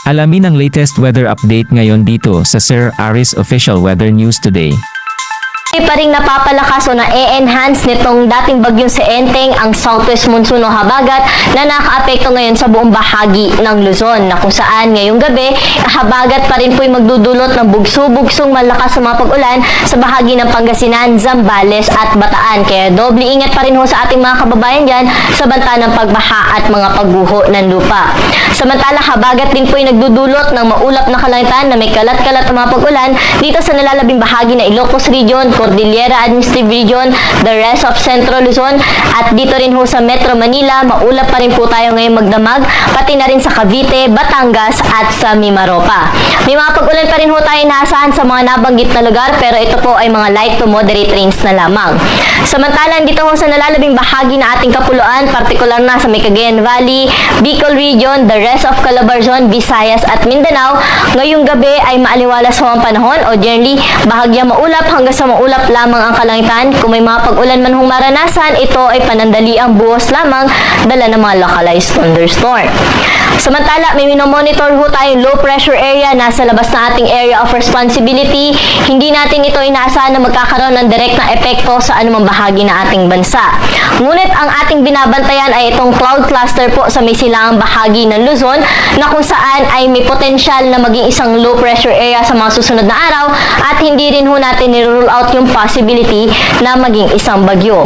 Alamin ang latest weather update ngayon dito sa Sir Aris Official Weather News Today. Pa ring napapalakas o na-enhance nitong dating bagyong si Enteng ang southwest monsoon o habagat na nakaapekto ngayon sa buong bahagi ng Luzon na kung saan ngayong gabi habagat pa rin po'y magdudulot ng bugso-bugsong malakas sa mga pag-ulan sa bahagi ng Pangasinan, Zambales at Bataan. Kaya doble ingat pa rin ho sa ating mga kababayan dyan sa banta ng pagbaha at mga pagguho ng lupa. Samantala habagat din po'y nagdudulot ng maulap na kalangitan na may kalat-kalat na mga pag-ulan dito sa nalalabing bahagi ng Ilocos Region, Cordillera Administrative Region, the rest of Central Luzon at dito rin ho sa Metro Manila, maulap pa rin po tayo ngayong magdamag, pati na rin sa Cavite, Batangas at sa Mimaropa. May mga pag-ulan pa rin ho tayo naasahan sa mga nabanggit na lugar pero ito po ay mga light to moderate rains na lamang. Samantalang dito ho sa nalalabing bahagi na ating kapuluan, partikular na sa Cagayan Valley, Bicol Region, the rest of Calabarzon, Visayas at Mindanao, ngayong gabi ay maaliwalas ho ang panahon o generally bahagyang maulap hanggang sa maulap lamang ang kalangitan. Kung may mga pag-ulan man hong maranasan, ito ay panandaliang buhos lamang dala ng mga localized thunderstorm. Samantala, may minomonitor ho tayong low pressure area nasa labas ng ating area of responsibility. Hindi natin ito inaasahan na magkakaroon ng direct na epekto sa anumang bahagi ng ating bansa. Ngunit ang ating binabantayan ay itong cloud cluster po sa may silangang bahagi ng Luzon na kung saan ay may potensyal na maging isang low pressure area sa mga susunod na araw at hindi rin ho natin nirule out yung possibility na maging isang bagyo.